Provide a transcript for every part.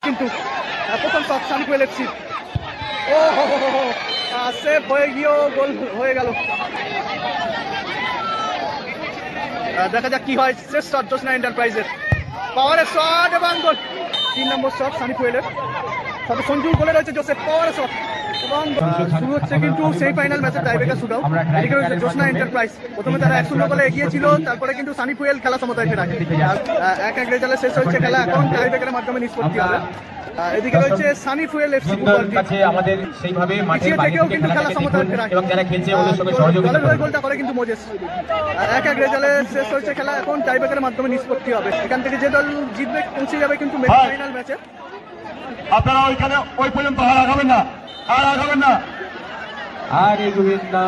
কিন্তু প্রথম shot সানিপুয়েল FC. ও save হয়ে গিয়েও গোল হয়ে গেল। দেখা যাক কি হয়। শেষ শট জোসনা এন্টারপ্রাইজের, পাওয়ারের শট এবং গোল। 3 নম্বর শট সানিপুয়েলের, সাথে সঞ্জু গোলে রয়েছে জোসেফ, পাওয়ারের শট এবং শুরু হচ্ছে কিন্তু সেমিফাইনাল ম্যাচের টাইব্রেকার শুট আউট। এদিকে রয়েছে জোসনা এন্টারপ্রাইজ, প্রথমে তারা 1-0 গোলে এগিয়ে ছিল, তারপরে কিন্তু সানিপুয়েল খেলা সমতায় ফেরায়। 1-1 রেজাল্টে শেষ হচ্ছে খেলা, এখন টাইব্রেকারের মাধ্যমে নিষ্পত্তি হবে। এদিকে রয়েছে সানিপুয়েল এফসি আমাদের সেইভাবে মাঠের বাইরে থেকে খেলা এবং যারা খেলছে ওদের সঙ্গে সহযোগিতা করে। গোলটা করে কিন্তু মোজেস। 1-1 রেজাল্টে শেষ হচ্ছে খেলা, এখন টাইব্রেকারের মাধ্যমে নিষ্পত্তি হবে। এখান থেকে যে দল জিতবে পৌঁছে যাবে কিন্তু ফাইনাল ম্যাচে। আপনারা ওইখানে ওই পর্যন্ত হার আগাবেন না, হার আগাবেন না, আর এগোবেন না।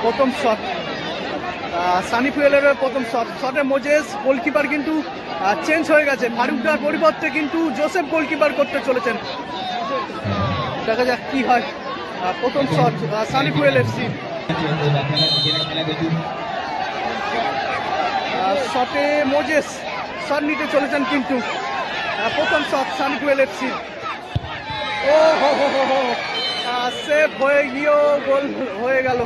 প্রথম শট সানিপুয়েলের প্রথম শট, শটে মোজেস গোলকিপার কিন্তু চেঞ্জ হয়ে গেছে, ফারুকদার পরিবর্তে কিন্তু জোসেফ গোলকিপার করতে চলেছেন। দেখা যাক কি হয়। প্রথম শট সানিপুয়েল এফসি, শটে মোজেস শট নিতে চলেছেন কিন্তু প্রথম শট সানিপুয়েল এফসি। ও হো সেভ হয়ে গিয়েও গোল হয়ে গেল।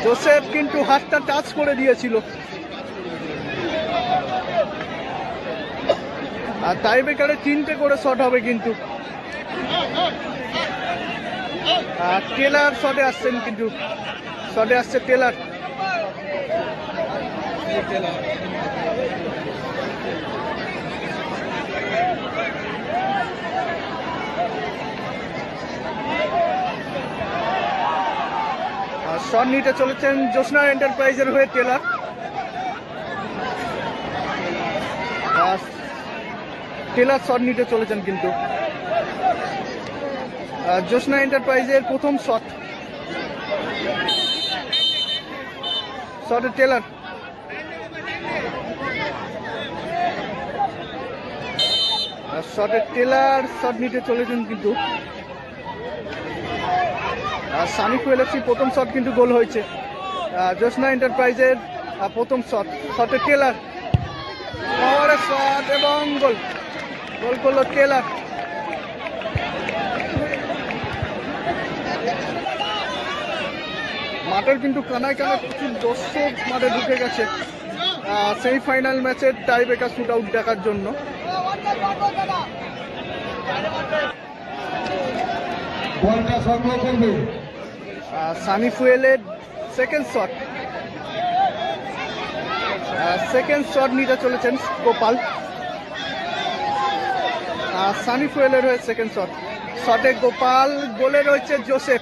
জোসেফ কিন্তু হাতটা টাচ করে দিয়েছিল। আর টাইব্রেকারে 3টে করে শট হবে কিন্তু। টেলার শটে আসছেন কিন্তু, শটে আসছে টেলার। শট নিতে চলেছেন জোসনা এন্টারপ্রাইজের হয়ে টেলার। টেলার শট নিতে চলেছেন কিন্তু। জোসনা এন্টারপ্রাইজের প্রথম শট, শটে টেলার। শটে টেলার শট নিতে চলেছেন কিন্তু। সানিপুয়েল এফসি প্রথম শট কিন্তু গোল হয়েছে। জোসনা এন্টারপ্রাইজের প্রথম শট, শটে টেলার, পাওয়ারের শট এবং গোল, গোল করলো টেলার। মাঠের কিন্তু কানায় কানায় প্রচুর দর্শক মাঠে ঢুকে গেছে সেমিফাইনাল ম্যাচের টাইব্রেকার শুট আউট দেখার জন্য। বলটা সংগ্রহ করবে সানিপুয়েলের সেকেন্ড শট, সেকেন্ড শট নিতে চলেছেন গোপাল। সানিপুয়েলের হয়ে সেকেন্ড শট, শটে গোপাল, গোলে রয়েছে জোসেফ।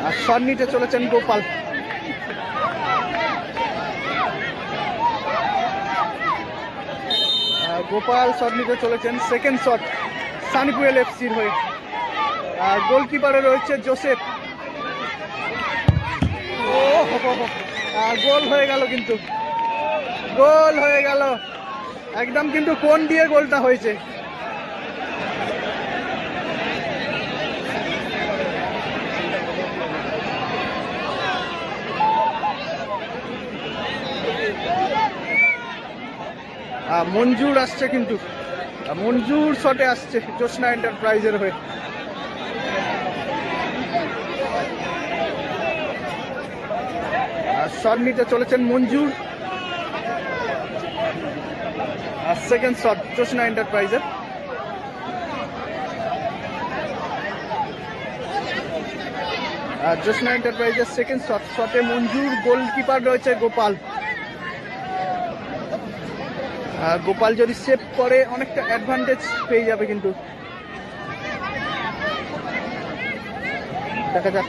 আর শট নিতে চলেছেন গোপাল। গোপাল শট নিতে চলেছেন, সেকেন্ড শট সানিপুয়েল এফসির হয়ে। আর গোলকিপারে রয়েছে জোসেফ। ও গোল হয়ে গেল কিন্তু, গোল হয়ে গেল একদম কিন্তু কোন দিয়ে গোলটা হয়েছে। মঞ্জুর আসছে কিন্তু, মঞ্জুর শটে আসছে জোসনা এন্টারপ্রাইজের হয়ে। শট নিতে চলেছেন মঞ্জুর, আর সেকেন্ড শট জোসনা এন্টারপ্রাইজের। জোসনা এন্টারপ্রাইজের সেকেন্ড শট, শটে মঞ্জুর, গোলকিপার রয়েছে গোপাল। গোপাল যদি সেভ করে অনেকটা অ্যাডভান্টেজ পেয়ে যাবে কিন্তু। দেখা যাক।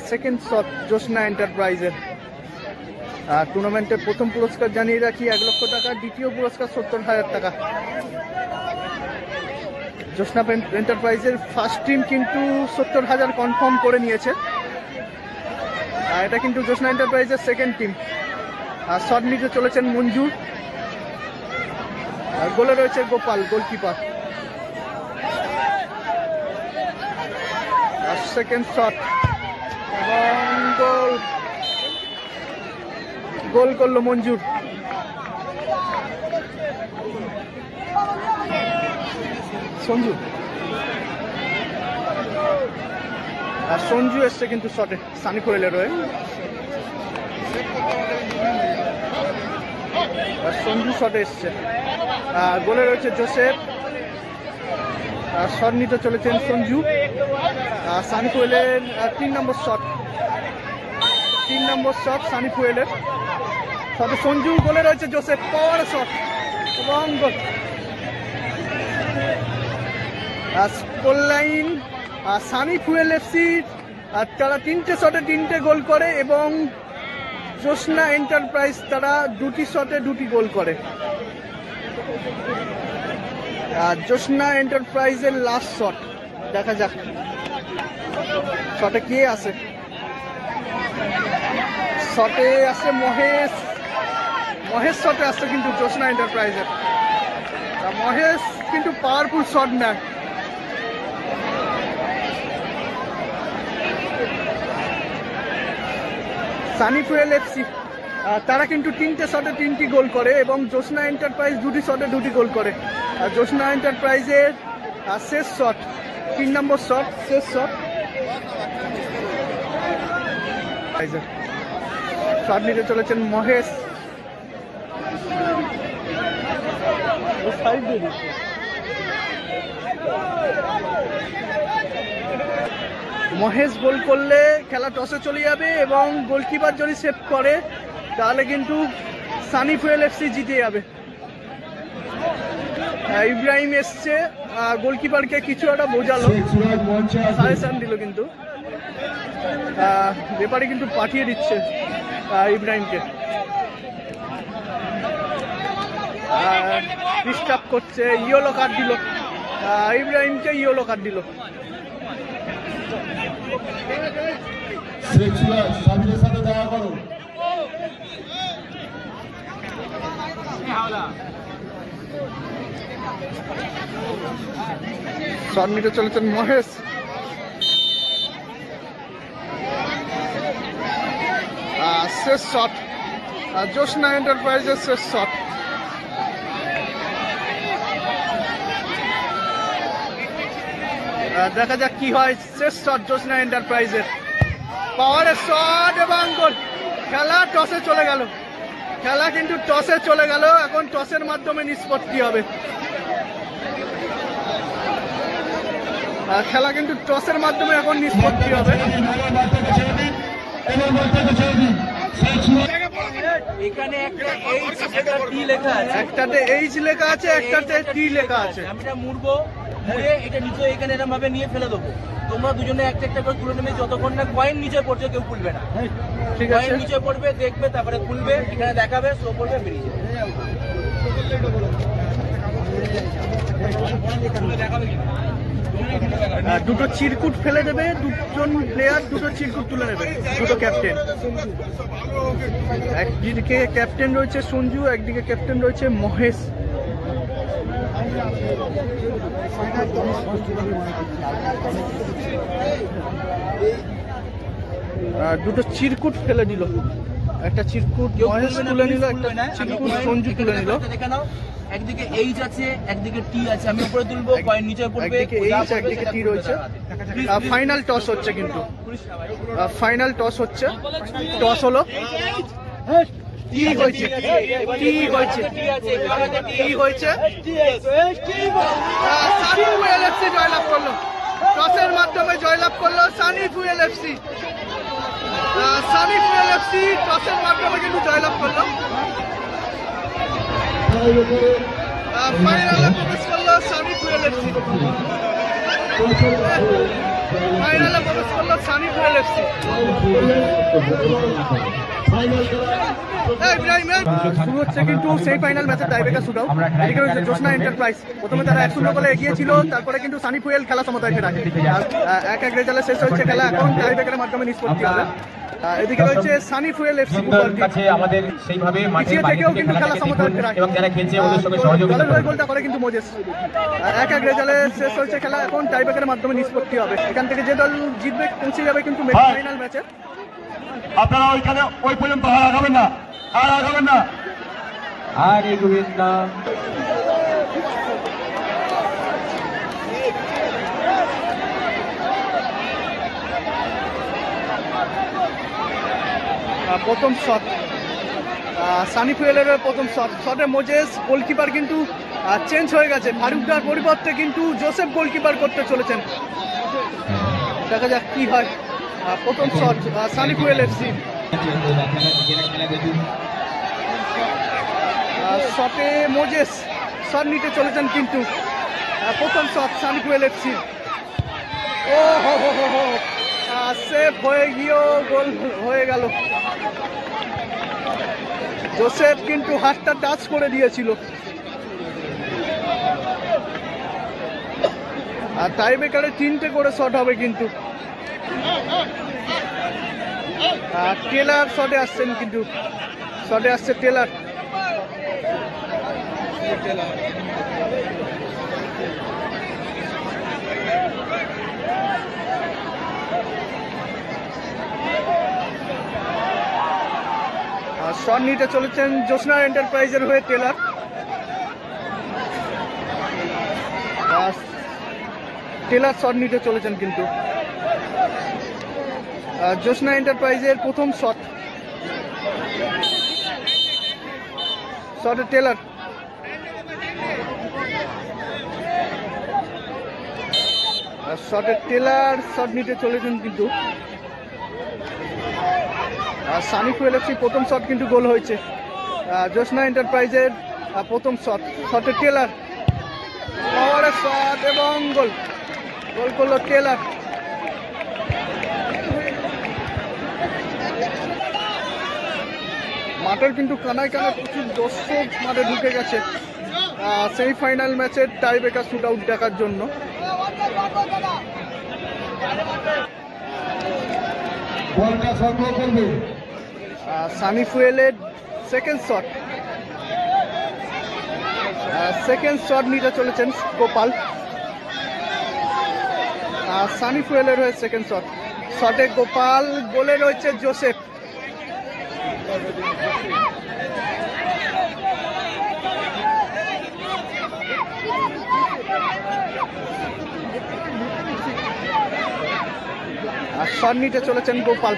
সেকেন্ড শট জোসনা এন্টারপ্রাইজের। টুর্নামেন্টের প্রথম পুরস্কার জানিয়ে রাখি 1 লক্ষ টাকা, দ্বিতীয় পুরস্কার 70,000 টাকা। জোসনা এন্টারপ্রাইজের ফার্স্ট টিম কিন্তু 70,000 কনফার্ম করে নিয়েছে। এটা কিন্তু জ্যোৎস্না এন্টারপ্রাইজের সেকেন্ড টিম। আর শট নিতে চলেছেন মঞ্জুর, আর গোলে রয়েছে গোপাল গোলকিপার। আর সেকেন্ড শট এবং গোল করলো মঞ্জুর। সঞ্জু আর সঞ্জু এসছে কিন্তু শটে সানি কোয়েলের রয়ে। সঞ্জু শটে এসছে, গোলে রয়েছে জোসেফ। শট নিতে চলেছেন সঞ্জু। সানি কোয়েলের 3 নম্বর শট, 3 নম্বর শট সানি কোয়েলের। শটে সঞ্জু, গোলে রয়েছে জোসেফ, পাওয়ার শট এবং goal. Score line Sunny Fuel FC তারা 3টে শটে 3টে গোল করে এবং জ্যোৎস্না এন্টারপ্রাইজ তারা 2টি শটে 2টি গোল করে। জ্যোৎস্না এন্টারপ্রাইজের লাস্ট শট, দেখা যাক শটে কে আসে। শটে আসে মহেশ, মহেশ শটে আসছে কিন্তু জ্যোৎস্না এন্টারপ্রাইজের। মহেশ কিন্তু পাওয়ারফুল শট নেয়। সানি ফুয়েল এফসি তারা কিন্তু 3টে শটে 3টি গোল করে এবং জ্যোৎস্না এন্টারপ্রাইজ 2টি শটে 2টি গোল করে। জ্যোৎস্না এন্টারপ্রাইজের শেষ শট, 3 নম্বর শট, শেষ শট। শট নিতে চলেছেন মহেশ। মহেশ গোল করলে খেলা টসে চলে যাবে এবং গোলকিপার যদি সেভ করে তাহলে কিন্তু সানি ফুয়েল এফসি জিতে যাবে। ইব্রাহিম এসছে, গোলকিপারকে কিছু একটা বোঝালো, সাজেশন দিল, কিন্তু ব্যাপারে কিন্তু পাঠিয়ে দিচ্ছে ইব্রাহিমকে, ডিস্টার্ব করছে। ইয়েলো কার্ড দিল ইব্রাহিমকে, ইয়েলো কার্ড দিল। শট নিতে চলেছেন মহেশ। শেষ শট জ্যোৎস্না এন্টারপ্রাইজের শেষ শট। দেখা যাক কি হয়। শেষ শট জ্যোৎস্না এন্টারপ্রাইজের, পাওয়ারের শট এবং গোল। খেলা টসে চলে গেল, খেলা কিন্তু টসে চলে গেল। এখন টসের মাধ্যমে নিষ্পত্তি হবে। খেলা কিন্তু টসের মাধ্যমে এখন নিষ্পত্তি হবে। এখানে একটাতে এইচ লেখা আছে, একটাতে টি লেখা আছে। আমি মুড়বো, মুড়ে এটা নিচে এখানে এরকম ভাবে নিয়ে ফেলে দেবো। তোমরা দুজনে একটা একটা করে তুলে নেবে, যতক্ষণ না কয়েন নিচে পড়ছে কেউ খুলবে না। ঠিক আছে, কয়েন নিচে পড়বে, দেখবে, তারপরে খুলবে, এখানে দেখাবে, শো করবে, বেরিয়ে যাবে। দুটো চিরকুট ফেলে দেবে, দুজন প্লেয়ার দুটো চিরকুট তুলে নেবে, দুটো ক্যাপ্টেন। একদিকে ক্যাপ্টেন রয়েছে সঞ্জু, একদিকে ক্যাপ্টেন রয়েছে মহেশ। দুটো চিরকুট ফেলে দিল, একটা চিরকুট মহেশ তুলে নিল, একটা চিরকুট সঞ্জু তুলে নিল। একদিকে এইচ আছে, একদিকে টি আছে। আমি উপরে তুলবো, কয়েন নিচে পড়বে, একদিকে এইচ একদিকে টি রয়েছে। ফাইনাল টস হচ্ছে, কিন্তু ফাইনাল টস হচ্ছে। টস হলো, কি হয়েছে, কি হয়েছে, কি হয়েছে? সানি ফুয়েল এফসি জয়লাভ করলো, টসের মাধ্যমে জয়লাভ করলো Sunny Fuel FC. Sunny Fuel FC টসের মাধ্যমে কিন্তু জয়লাভ করলো। ফাইনালে প্রবেশ করলো সানি ফুয়েল এফসি, ফাইনালে প্রবেশ করলো সানি ফুয়েল এফসি। শুরু হচ্ছে কিন্তু সেমিফাইনাল ম্যাচের টাইব্রেকার শুটআউট। এদিকে রয়েছে জ্যোৎস্না এন্টারপ্রাইজ, প্রথমে তারা 1-0 গোলে এগিয়ে ছিল, তারপরে কিন্তু সানি ফুয়েল খেলা সমতায় রাখে। 1-1 রেজাল্টে শেষ হচ্ছে খেলা, এখন টাইব্রেকারের মাধ্যমে নিষ্পত্তি হবে। এদিকে রয়েছে Sunny Fuel FC football team, কাছে আমাদের সেইভাবে মাঠের বাইরে থেকেও থেকে কিন্তু খেলা সমতায় রাখে এবং যারা খেলছে ওদের সঙ্গে সহযোগিতা দলের হয়ে করবে। গোলটা করে কিন্তু মোজেস। 1-1 রেজাল্টে শেষ হচ্ছে খেলা, এখন টাইব্রেকারের মাধ্যমে নিষ্পত্তি হবে। এখান থেকে যে দল জিতবে পৌঁছে যাবে কিন্তু ফাইনাল ম্যাচে। আপনারা ওইখানে ওই পর্যন্ত আর আগাবেন না, আর আগাবেন না। আর এগোবেন না। প্রথম শট সানি ফুয়েলের প্রথম শটে মোজেস, গোলকিপার কিন্তু চেঞ্জ হয়ে গেছে, ফারুকদার পরিবর্তে কিন্তু জোসেফ গোলকিপার করতে চলেছেন। দেখা যাক কি হয়। প্রথম শট সানি ফুয়েল এফসি, শটে মোজেস শট নিতে চলেছেন কিন্তু প্রথম শট সানি ফুয়েল এফসি। ও হো হো হো হো, সেভ হয়ে গিয়েও গোল হয়ে গেল। জোসেফ কিন্তু হাতটা টাচ করে দিয়েছিল। আর টাইব্রেকারে 3টে করে শট হবে কিন্তু। টেলার শটে আসছেন কিন্তু, শটে আসছে টেলার। শট নিতে চলেছেন জ্যোৎস্না এন্টারপ্রাইজের হয়ে টেলার। টেলার শট নিতে চলেছেন কিন্তু জ্যোৎস্না এন্টারপ্রাইজের প্রথম শট, শটে টেলার। শটে টেলার শট নিতে চলেছেন কিন্তু সানি ফুয়েল এফসি প্রথম শট কিন্তু গোল হয়েছে। জ্যোৎস্না এন্টারপ্রাইজের প্রথম শট, শটে টেলার, পাওয়ারের শট এবং গোল, গোল করলো টেলার। মাঠের কিন্তু কানায় কানায় প্রচুর দর্শক মাঠে ঢুকে গেছে সেমিফাইনাল ম্যাচের টাইব্রেকার শুটআউট দেখার জন্য। সানি ফুয়েলের সেকেন্ড শট নিতে চলেছেন গোপাল। সানি ফুয়েলের হয়ে সেকেন্ড শট, শটে গোপাল, গোলে রয়েছে জোসেফ। আর শট নিতে চলেছেন গোপাল।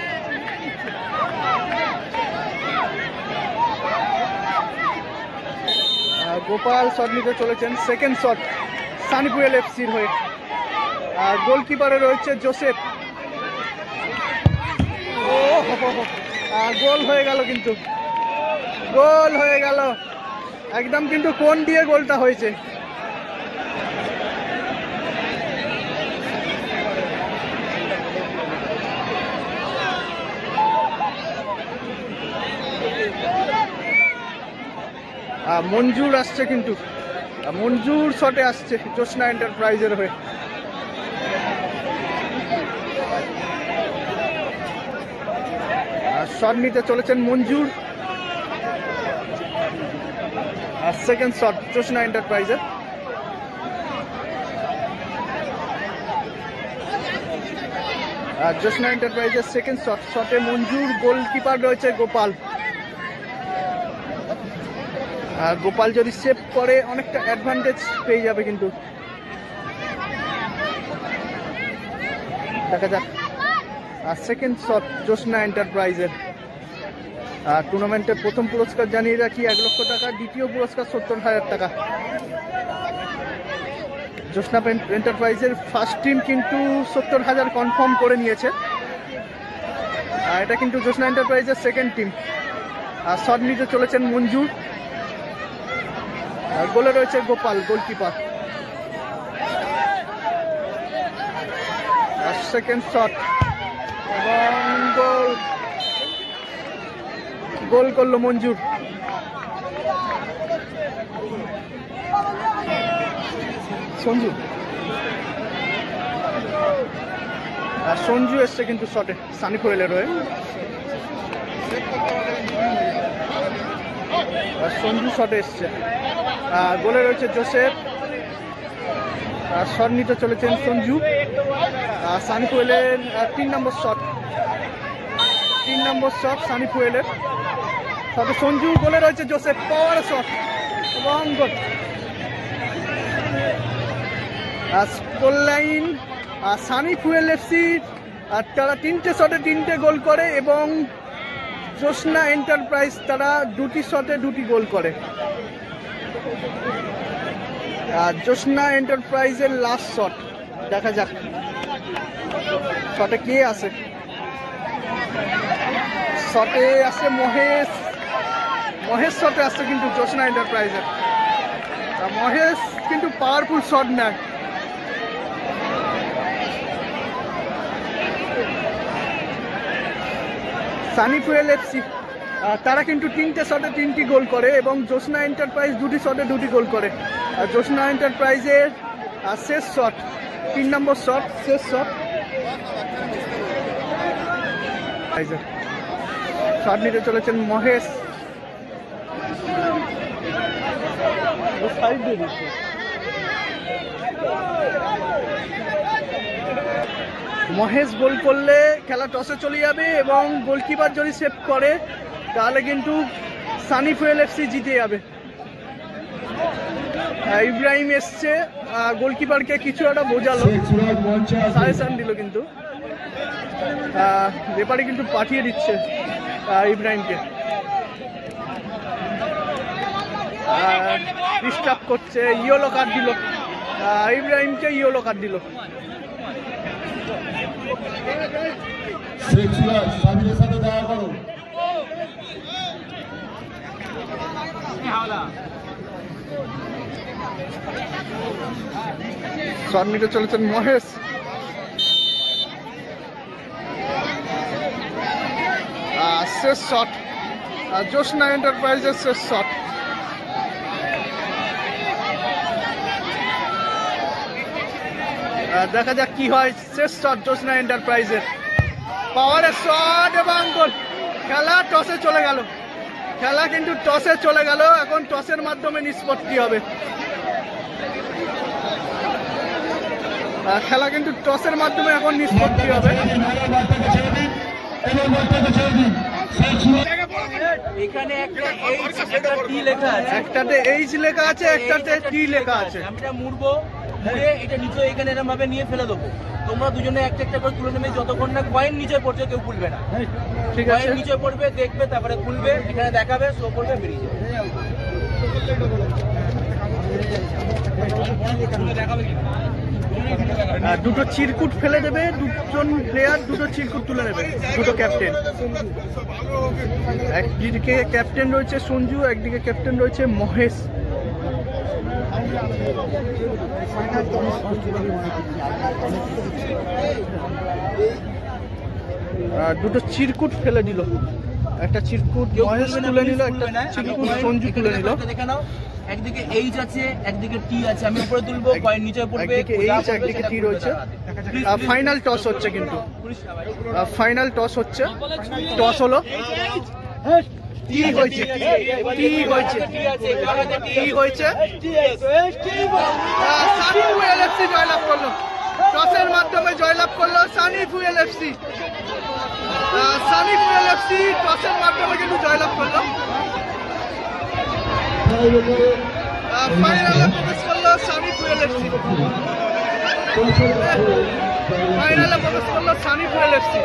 গোপাল শট নিতে চলেছেন সেকেন্ড শট সানি ফুয়েল এফসির হয়ে। গোলকিপারে রয়েছে জোসেফ। গোল হয়ে গেল কিন্তু, গোল হয়ে গেল একদম, কিন্তু কোন দিয়ে গোলটা হয়েছে। মঞ্জুর আসছে কিন্তু, মঞ্জুর শটে আসছে জ্যোৎস্না এন্টারপ্রাইজের হয়ে। শট নিতে চলেছেন মঞ্জুর। আর সেকেন্ড শট জ্যোৎস্না এন্টারপ্রাইজের। জ্যোৎস্না এন্টারপ্রাইজের সেকেন্ড শট, শটে মঞ্জুর, গোলকিপার রয়েছে গোপাল। আর গোপাল যদি সেভ করে অনেকটা অ্যাডভান্টেজ পেয়ে যাবে কিন্তু। দেখা যাক। আর সেকেন্ড শট জ্যোৎস্না এন্টারপ্রাইজের। টুর্নামেন্টের প্রথম পুরস্কার জানিয়ে রাখি 1 লক্ষ টাকা, দ্বিতীয় পুরস্কার 70,000 টাকা। জ্যোৎস্না এন্টারপ্রাইজের ফার্স্ট টিম কিন্তু 70,000 কনফার্ম করে নিয়েছে। আর এটা কিন্তু জ্যোৎস্না এন্টারপ্রাইজের সেকেন্ড টিম। আর শট নিতে চলেছেন মঞ্জুর। আর গোলে রয়েছে গোপাল, গোলকিপার। আর সেকেন্ড শট এবং গোল। গোল করলো মঞ্জুর। সঞ্জু সঞ্জু এসছে কিন্তু শটে সানি ফুয়েলের হয়ে। সঞ্জু শটে এসছে, গোলে রয়েছে জোসেফ। শট নিতে চলেছেন সঞ্জু। সানি ফুয়েলের 3 নম্বর শট, 3 নম্বর শট সানি ফুয়েলের। সাথে সঞ্জু, গোলে রয়েছে জোসেফ, পাওয়ার শট এবং goal. Score line Sunny Fuel FC তারা 3টে শটে 3টে গোল করে এবং জোসনা এন্টারপ্রাইজ তারা 2টি শটে 2টি গোল করে। জোসনা এন্টারপ্রাইজের লাস্ট শট, দেখা যাক শটে কে আসে। শটে আসে মহেশ, মহেশ শটে আসছে কিন্তু জোসনা এন্টারপ্রাইজের। মহেশ কিন্তু পাওয়ারফুল শট নেয়। সানি ফুয়েল এফসি তারা কিন্তু 3টে শটে 3টি গোল করে এবং জোসনা এন্টারপ্রাইজ 2টি শটে 2টি গোল করে। জোসনা এন্টারপ্রাইজের শেষ শট, 3 নম্বর শট, শেষ শট। শট নিতে চলেছেন মহেশ। মহেশ গোল করলে খেলা টসে চলে যাবে এবং গোলকিপার যদি সেভ করে তাহলে কিন্তু সানি ফুয়েল এফসি জিতে যাবে। ইব্রাহিম এসছে, গোলকিপারকে কিছু একটা বোঝালো, সাজেশন দিল, কিন্তু রেফারি কিন্তু পাঠিয়ে দিচ্ছে ইব্রাহিমকে, ডিস্টার্ব করছে। ইয়েলো কার্ড দিল ইব্রাহিমকে, ইয়েলো কার্ড দিল। শট নিতে চলেছেন মহেশ। শেষ শট, জোসনা এন্টারপ্রাইজের শেষ শট। দেখা যাক কি হয়। শেষ শট জোসনা এন্টারপ্রাইজের, পাওয়ারের শট এবং গোল। খেলা টসে চলে গেল, খেলা কিন্তু টসে চলে গেল। এখন টসের মাধ্যমে নিষ্পত্তি হবে। খেলা কিন্তু টসের মাধ্যমে এখন নিষ্পত্তি হবে। এখানে একটা এইচ একটা টি লেখা আছে, একটাতে এইচ লেখা আছে, একটাতে টি লেখা আছে। আমরা মুড়বো, মুড়ে এটা নিচে এখানে এরকম ভাবে নিয়ে ফেলে দেবো। তোমরা দুজনে একটা একটা করে তুলে নেবে, যতক্ষণ না কয়েন নিচে পড়ছে কেউ খুলবে না। ঠিক আছে, কয়েন নিচে পড়বে, দেখবে, তারপরে খুলবে, এখানে দেখাবে, শো করবে, বেরিয়ে যাবে। দুটো চিরকুট ফেলে দেবে, দুজন প্লেয়ার দুটো চিরকুট তুলে নেবে, দুটো ক্যাপ্টেন। একদিকে ক্যাপ্টেন রয়েছে সঞ্জু, একদিকে ক্যাপ্টেন রয়েছে মহেশ। দুটো চিরকুট ফেলে দিল, একটা চিরকুট মহেশ তুলে নিল, একটা চিরকুট সঞ্জু তুলে নিল। দেখে নাও, একদিকে এইচ আছে, একদিকে টি আছে। আমি উপরে তুলবো, কয়েন নিচে পড়বে, একদিকে এইচ, একদিকে টি রয়েছে। ফাইনাল টস হচ্ছে, কিন্তু ফাইনাল টস হচ্ছে। টস হলো, কি হয়েছে, কি হয়েছে, কি হয়েছে? সানি ফুয়েল এফসি জয়লাভ করলো, টসের মাধ্যমে জয়লাভ করলো Sunny Fuel FC. Sunny Fuel FC টসের মাধ্যমে কিন্তু জয়লাভ করলো। ফাইনালে প্রবেশ করলো সানি ফুয়েল এফসি, ফাইনালে প্রবেশ করলো সানি ফুয়েল এফসি।